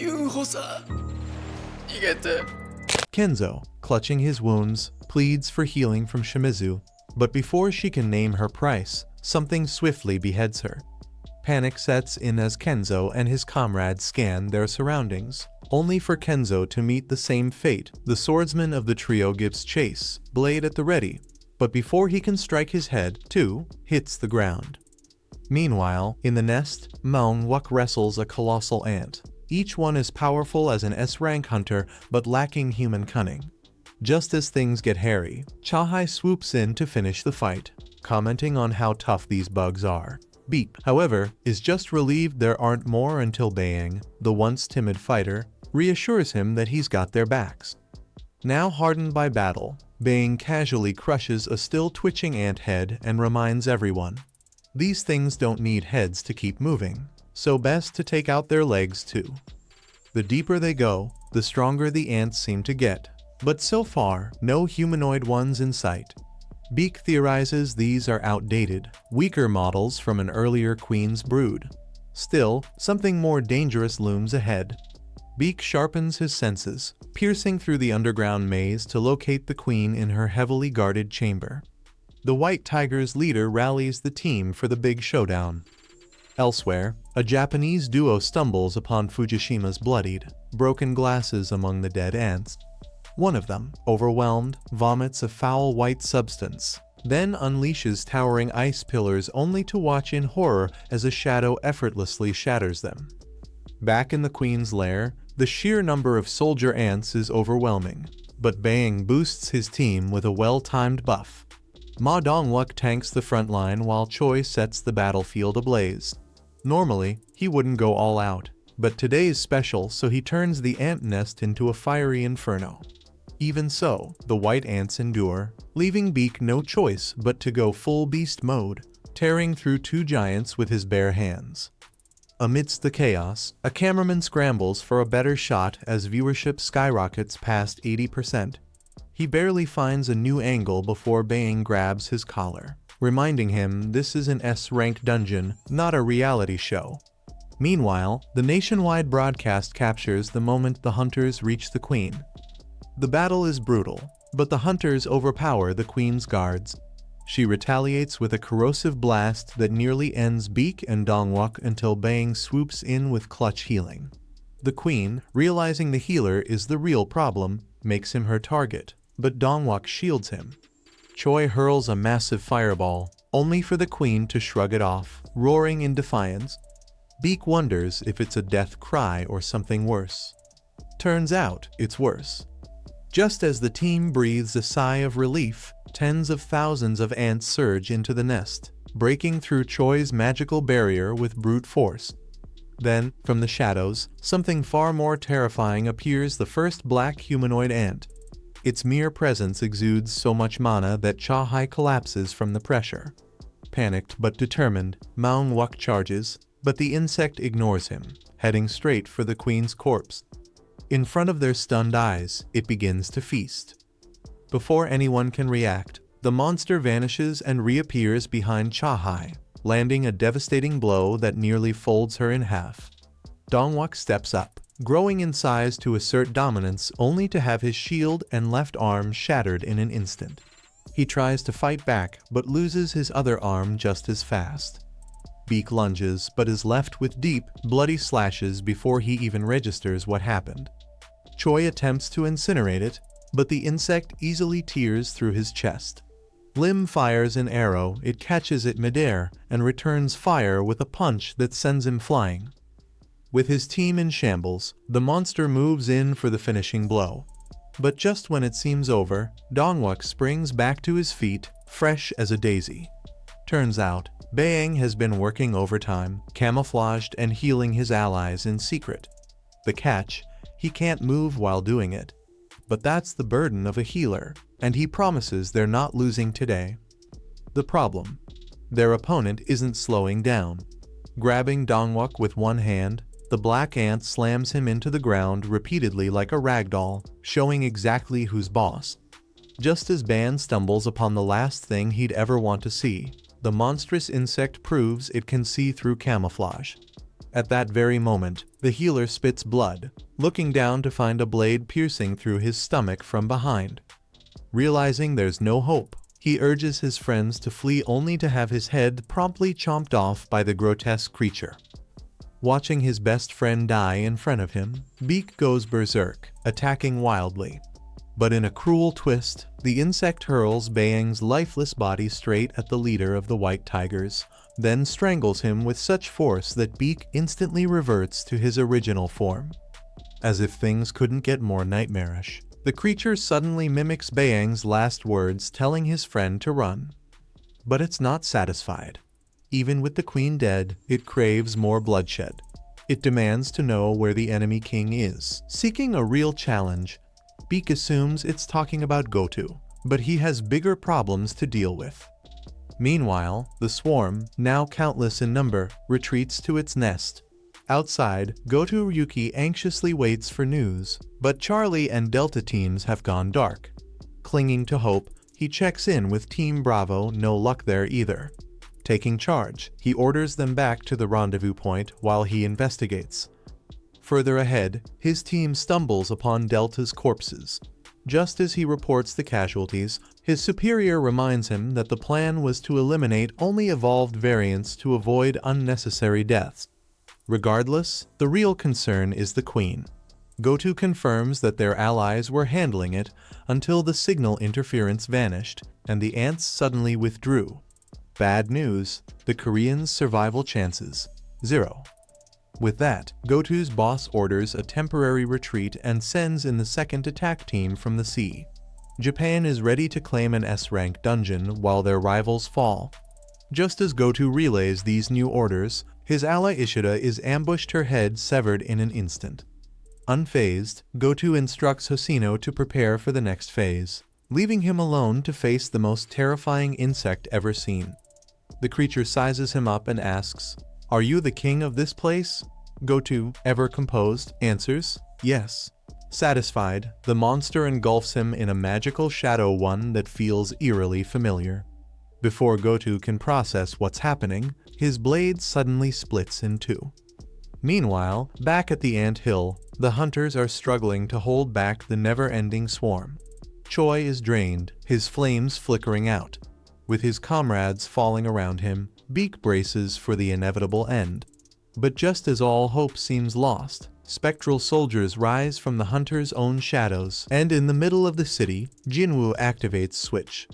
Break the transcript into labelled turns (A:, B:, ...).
A: ユンホさん、逃げて.
B: Kenzo, clutching his wounds, pleads for healing from Shimizu, but before she can name her price, something swiftly beheads her. Panic sets in as Kenzo and his comrades scan their surroundings, only for Kenzo to meet the same fate. The swordsman of the trio gives chase, blade at the ready, but before he can strike his head, too, hits the ground. Meanwhile, in the nest, Maung-wuk wrestles a colossal ant. Each one as powerful as an S-rank hunter, but lacking human cunning. Just as things get hairy, Chahai swoops in to finish the fight, commenting on how tough these bugs are. Beak, however, is just relieved there aren't more until Bayang, the once timid fighter, reassures him that he's got their backs. Now hardened by battle, Bayang casually crushes a still twitching ant head and reminds everyone, these things don't need heads to keep moving, so best to take out their legs too. The deeper they go, the stronger the ants seem to get, but so far, no humanoid ones in sight. Beak theorizes these are outdated, weaker models from an earlier queen's brood. Still, something more dangerous looms ahead. Beak sharpens his senses, piercing through the underground maze to locate the queen in her heavily guarded chamber. The White Tiger's leader rallies the team for the big showdown. Elsewhere, a Japanese duo stumbles upon Fujishima's bloodied, broken glasses among the dead ants. One of them, overwhelmed, vomits a foul white substance, then unleashes towering ice pillars only to watch in horror as a shadow effortlessly shatters them. Back in the queen's lair, the sheer number of soldier ants is overwhelming, but Bayang boosts his team with a well-timed buff. Ma Dongwook tanks the front line while Choi sets the battlefield ablaze. Normally, he wouldn't go all out, but today's special, so he turns the ant nest into a fiery inferno. Even so, the white ants endure, leaving Beak no choice but to go full beast mode, tearing through two giants with his bare hands. Amidst the chaos, a cameraman scrambles for a better shot as viewership skyrockets past 80%. He barely finds a new angle before Bayang grabs his collar, reminding him this is an S-rank dungeon, not a reality show. Meanwhile, the nationwide broadcast captures the moment the hunters reach the queen. The battle is brutal, but the hunters overpower the queen's guards. She retaliates with a corrosive blast that nearly ends Beak and Dongwook until Bayang swoops in with clutch healing. The queen, realizing the healer is the real problem, makes him her target, but Dongwook shields him. Choi hurls a massive fireball, only for the queen to shrug it off, roaring in defiance. Beak wonders if it's a death cry or something worse. Turns out, it's worse. Just as the team breathes a sigh of relief, tens of thousands of ants surge into the nest, breaking through Choi's magical barrier with brute force. Then, from the shadows, something far more terrifying appears: the first black humanoid ant. Its mere presence exudes so much mana that Chahai collapses from the pressure. Panicked but determined, Maung-wuk charges, but the insect ignores him, heading straight for the queen's corpse. In front of their stunned eyes, it begins to feast. Before anyone can react, the monster vanishes and reappears behind Chahai, landing a devastating blow that nearly folds her in half. Dongwook steps up, growing in size to assert dominance only to have his shield and left arm shattered in an instant. He tries to fight back but loses his other arm just as fast. Beak lunges but is left with deep, bloody slashes before he even registers what happened. Choi attempts to incinerate it, but the insect easily tears through his chest. Lim fires an arrow, it catches it midair, and returns fire with a punch that sends him flying. With his team in shambles, the monster moves in for the finishing blow. But just when it seems over, Dongwook springs back to his feet, fresh as a daisy. Turns out, Bayang has been working overtime, camouflaged and healing his allies in secret. The catch: he can't move while doing it. But that's the burden of a healer, and he promises they're not losing today. The problem: their opponent isn't slowing down. Grabbing Dongwook with one hand, the black ant slams him into the ground repeatedly like a ragdoll, showing exactly who's boss. Just as Ban stumbles upon the last thing he'd ever want to see, the monstrous insect proves it can see through camouflage. At that very moment, the healer spits blood, looking down to find a blade piercing through his stomach from behind. Realizing there's no hope, he urges his friends to flee only to have his head promptly chomped off by the grotesque creature. Watching his best friend die in front of him, Beak goes berserk, attacking wildly. But in a cruel twist, the insect hurls Baeng's lifeless body straight at the leader of the White Tigers, then strangles him with such force that Beak instantly reverts to his original form. As if things couldn't get more nightmarish, the creature suddenly mimics Baeng's last words, telling his friend to run. But it's not satisfied. Even with the queen dead, it craves more bloodshed. It demands to know where the enemy king is. Seeking a real challenge, Beak assumes it's talking about Goto, but he has bigger problems to deal with. Meanwhile, the swarm, now countless in number, retreats to its nest. Outside, Goto Ryuki anxiously waits for news, but Charlie and Delta teams have gone dark. Clinging to hope, he checks in with Team Bravo, no luck there either. Taking charge, he orders them back to the rendezvous point while he investigates. Further ahead, his team stumbles upon Delta's corpses. Just as he reports the casualties, his superior reminds him that the plan was to eliminate only evolved variants to avoid unnecessary deaths. Regardless, the real concern is the queen. Goto confirms that their allies were handling it until the signal interference vanished and the ants suddenly withdrew. Bad news, the Koreans' survival chances, 0. With that, Goto's boss orders a temporary retreat and sends in the second attack team from the sea. Japan is ready to claim an S-rank dungeon while their rivals fall. Just as Goto relays these new orders, his ally Ishida is ambushed, her head severed in an instant. Unfazed, Goto instructs Hoshino to prepare for the next phase, leaving him alone to face the most terrifying insect ever seen. The creature sizes him up and asks, "Are you the king of this place?" Goto, ever composed, answers, "Yes." Satisfied, the monster engulfs him in a magical shadow, one that feels eerily familiar. Before Goto can process what's happening, his blade suddenly splits in two. Meanwhile, back at the ant hill, the hunters are struggling to hold back the never-ending swarm. Choi is drained, his flames flickering out. With his comrades falling around him, Beak braces for the inevitable end. But just as all hope seems lost, spectral soldiers rise from the hunters' own shadows, and in the middle of the city, Jinwoo activates Switch.